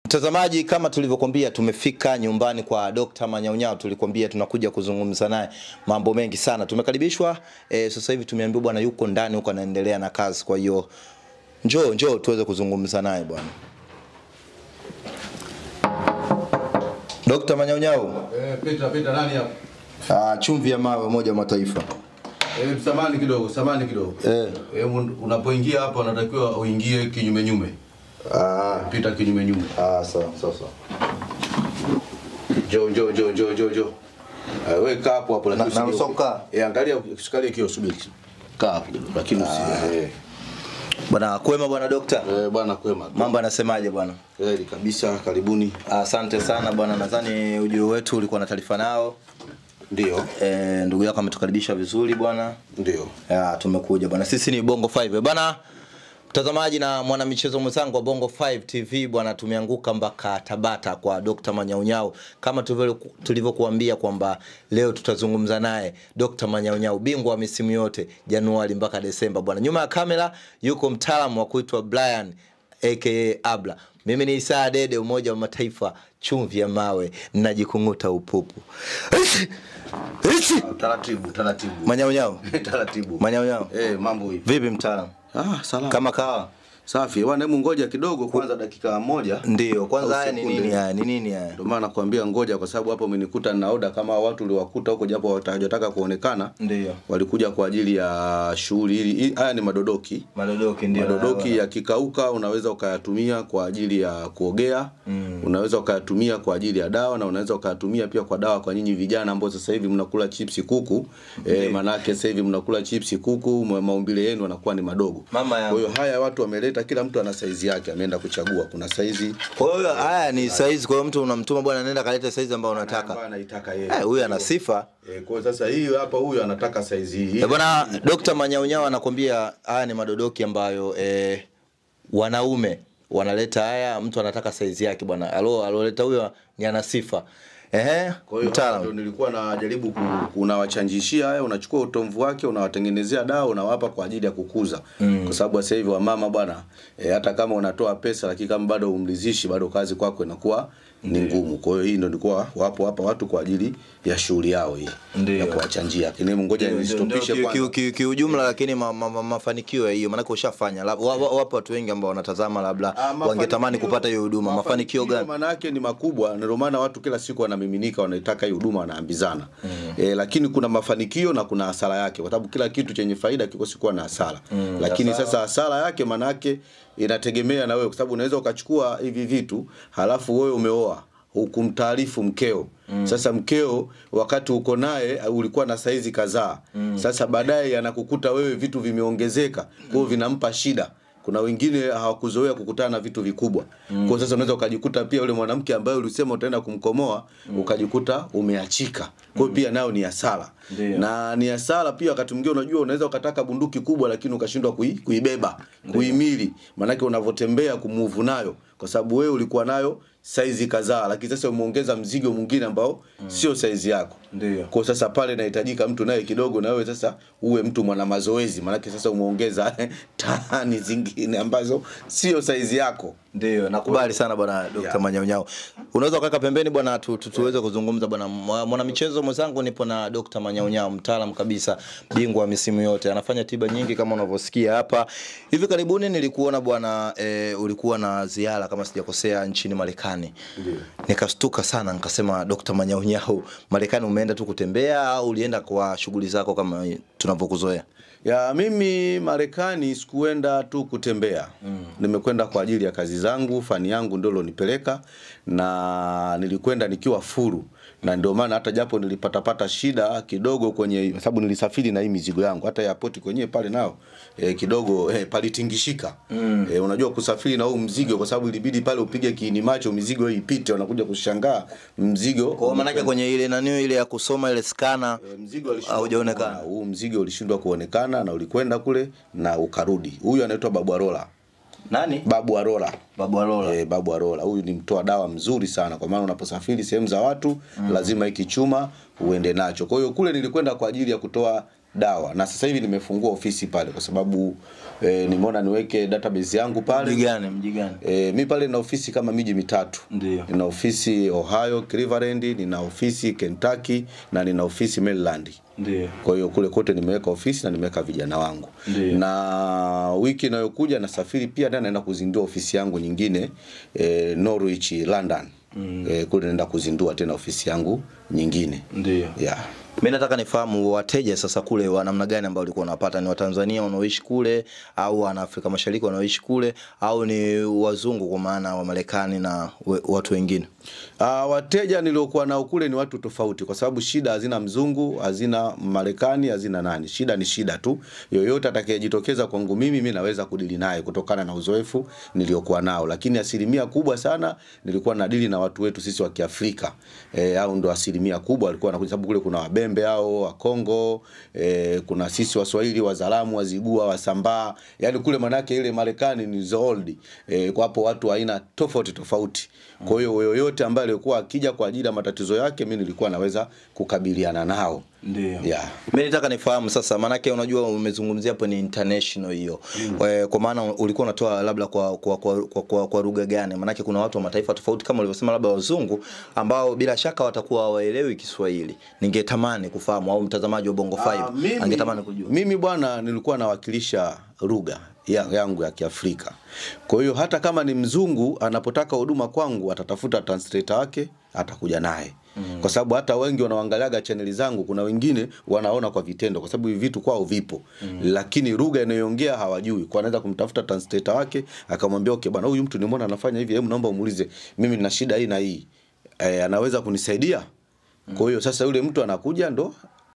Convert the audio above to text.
Mtazamaji, kama tulivyokuambia tumefika nyumbani kwa Dr. Manyaunyau. Tulikwambia tunakuja kuzungumza naye mambo mengi sana. Tumekaribishwa sasa hivi tumeambiwa bwana yuko ndani huko anaendelea na kazi. Kwa hiyo njoo tuweze kuzungumza naye bwana. Dr. Manyaunyau. Pita nani hapo? Chumvi ya mawe moja Mataifa. Samani kidogo. Unapoingia hapa unatakiwa uingie kinyume. Pita kinyume. Sawa. Jo. Wewe kaa hapo na msoka. Angalia usikalie kio, subiri. Kaa hapo lakini Bwana kwema bwana Dokta. Bwana kwema. Mambo anasemaje bwana? Kweli kabisa, karibuni. Asante sana bwana, nadhani ujio wetu ulikuwa na taarifa nao. Ndio. Ndugu yako ametukaribisha vizuri bwana. Ndio. Tumekuja bwana. Sisi ni Bongo 5 bwana. Mtazamaji na mwanamichezo mwenzangu wa Bongo 5 TV bwana, tumeanguka mpaka Tabata kwa Dr. Manyaunyau. Kama tulivyokuambia kwamba leo tutazungumza naye Dr. Manyaunyau, bingwa wa misimu yote Januari mpaka Desemba bwana. Nyuma ya kamera yuko mtaalamu wa kuitwa Brian aka Abla. Mimi ni Isa Dede, Umoja wa Mataifa, chumvi ya mawe, ninajikunguta upupu. Taratibu. Manyaunyau. Taratibu. Manyaunyau. Mambo hivi. Vipi mtaalamu? Salama. Kama kawa. Safi. Hebu ngoja kidogo kwanza, dakika moja. Ndio, kwanza haya ni nini haya? Ndio maana nakwambia ngoja, kwa sababu hapo umenikuta na oda kama watu uliwakuta huko, japo watajotaka kuonekana. Ndio. Walikuja kwa ajili ya shughuli hili. Haya ni madodoki. Ndio. Madodoki yakikauka unaweza ukayatumia kwa ajili ya kuogea. Unaweza ukayatumia kwa ajili ya dawa, na unaweza ukayatumia pia kwa dawa kwa nyinyi vijana ambao sasa hivi mnakula chipsi kuku. Manake sasa hivi mnakula chipsi kuku, maumbile yenu yanakuwa ni madogo. Kwa hiyo haya watu wameleta, kila mtu ana size yake, ameenda kuchagua. Kuna size. Kwa hiyo haya ni size, kwa hiyo mtu unamtuma bwana nenda kaleta size ambayo unataka. Ambaye anaitaka yeye. Huyu ana sifa. Kwa sasa hii hapa, huyu anataka size hii. Bwana Dr. Manyaunyau anakuambia haya ni madodoki ambayo wanaume wanaleta mtu anataka size yake bwana. Aloleta huyo ni ana sifa. Kwa hiyo ndio nilikuwa najaribu unawachanjishia haya, unachukua utomvu wake, unawatengenezea dawa, unawapa kwa ajili ya kukuza. Kwa sababu sasa hivi wamama bwana, hata kama unatoa pesa lakini kama bado umlizishi, bado kazi kwako inakuwa ni ngumu. Kwa hiyo hii ndio nilikuwa wapo hapa watu kwa ajili ya shughuli yao hii ya kuwachanjia. Lakini ngoja nistopishe kwanza kiujumla, lakini mafanikio ya hiyo maana ushafanya. Wapo watu wengi ambao wanatazama labda wangetamani kupata hiyo huduma. Mafanikio gani? Maana yake ni makubwa, ndio maana watu kila siku wanamiminika, wanaitaka hiyo huduma, wanaambizana. Lakini kuna mafanikio na kuna hasara yake, kwa sababu kila kitu chenye faida kiko sikuwa na hasara. Lakini sasa hasara yake maana yake inategemea na wewe, kwa sababu unaweza ukachukua hivi vitu halafu wewe umeoa hukumtaarifu mkeo. Sasa mkeo wakati uko naye ulikuwa na saizi kadhaa. Sasa baadaye anakukuta wewe vitu vimeongezeka, kwa hiyo vinampa shida. Kuna wengine hawakuzoea kukutana na vitu vikubwa. Kwa sasa unaweza ukajikuta pia yule mwanamke ambaye ulisema utaenda kumkomoa ukajikuta umeachika. Kwa hiyo pia nao ni hasara. Na ni hasara pia wakati mwingine, unajua unaweza ukataka bunduki kubwa lakini ukashindwa kuibeba, kuhimili. Maana yake unavotembea kumove nayo, kwa sababu wewe ulikuwa nayo size kadhaa, lakini sasa umeongeza mzigo mwingine ambao sio size yako. Kwa sasa pale inahitajika mtu naye kidogo na wewe sasa uwe mtu mwana mazoezi, maana yake sasa umeongeza tani zingine ambazo sio size yako. Ndio, nakubali sana bwana Dr. Manyaunyau. Unaweza ukaka pembeni bwana tuweze kuzungumza bwana mwanamichezo mwenzangu. Nipo na Dr. Manyaunyau, mtaalamu kabisa, bingwa wa misimu yote. Anafanya tiba nyingi kama unavyosikia hapa. Hivi karibuni nilikuona bwana ulikuwa na ziara kama sijakosea nchini Marekani. Nikastuka sana, nikasema Dr. Manyaunyau, Marekani umeenda tu kutembea au ulienda kwa shughuli zako kama tunavyokuzoea? Mimi Marekani sikuenda tu kutembea. Nimekwenda kwa ajili ya kazi zangu, fani yangu ndio ilonipeleka, na nilikwenda nikiwa furu. Na ndio maana hata japo nilipata shida kidogo kwenye, sababu nilisafiri na hii mizigo yangu, hata airport kwenyewe pale nao kidogo palitingishika. Unajua kusafiri na huu mzigo, kwa sababu ilibidi pale upige kiini macho mizigo hii ipite, wanakuja kushangaa mzigo. Kwa maana yake kwenye ile ile ya kusoma ile skana mzigo haujaonekana. Huu mzigo ulishindwa kuonekana na ulikwenda kule na ukarudi. Huyu anaitwa Babu Arola. Nani? Babu Arola. Babu Arola. Babu Arola. Huyu ni mtoa dawa mzuri sana, kwa maana unaposafiri sehemu za watu lazima ikichuma uende nacho. Kwa hiyo kule nilikwenda kwa ajili ya kutoa dawa. Na sasa hivi nimefungua ofisi pale kwa sababu nimeona niweke database yangu pale. Mji gani? Mimi pale nina ofisi kama miji mitatu. Ndio. Nina ofisi Ohio, Cleveland, nina ofisi Kentucky na nina ofisi Maryland. Ndio. Kwa hiyo kule kote nimeweka ofisi na nimeweka vijana wangu. Ndiyo. Na wiki inayokuja nasafiri pia naenda kuzindua ofisi yangu nyingine Norwich, London. Kule naenda kuzindua tena ofisi yangu nyingine. Ndio. Yeah. Mimi nataka nifahamu wateja sasa kule wa namna gani ambao ulikuwa unapata, ni Watanzania wanaoishi kule au wana Afrika Mashariki wanaoishi kule au ni wazungu kwa maana wa Marekani na watu wengine? Wateja niliokuwa nao kule ni watu tofauti kwa sababu shida hazina mzungu, hazina Marekani, hazina nani. Shida ni shida tu. Yoyote atakayejitokeza kwangu mimi naweza kudili naye kutokana na uzoefu niliokuwa nao. Lakini asilimia kubwa sana nilikuwa nadili na watu wetu sisi wa Kiafrika. Au ndo asilimia kubwa walikuwa wanakuja sababu kule kuna Wabembe hao, wa Kongo, kuna sisi Waswahili, Wazalamu, Wazigua, Wasambaa. Yaani kule manake ile Marekani ni zold. Kwa hapo watu aina tofauti. Kwa hiyo yoyote ambaye alikuwa akija kwa ajili ya matatizo yake mimi nilikuwa naweza kukabiliana nao. Ndio. Yeah. Mimi nataka nifahamu sasa, manake unajua umezungumzia hapo ni international hiyo. Kwa maana ulikuwa unatoa labda kwa lugha gani? Manake kuna watu wa mataifa tofauti kama ulivyosema labda wazungu ambao bila shaka watakuwa hawaelewi Kiswahili. Ningetamani kufahamu au mtazamaji wa Bongo 5 angetamani kujua. Mimi bwana nilikuwa nawakilisha lugha yangu ya Kiafrika. Kwa hiyo hata kama ni mzungu anapotaka huduma kwangu atatafuta translator wake atakuja naye. Kwa sababu hata wengi wanaoangaliaga channel zangu kuna wengine wanaona kwa vitendo kwa sababu hivi vitu kwao vipo. Lakini lugha inayoongea hawajui. Kwa anaweza kumtafuta translator wake akamwambia okay bwana huyu mtu nimeona anafanya hivi, hebu naomba umuulize mimi nina shida hii na hii. Anaweza kunisaidia? Kwa hiyo sasa yule mtu anakuja ndo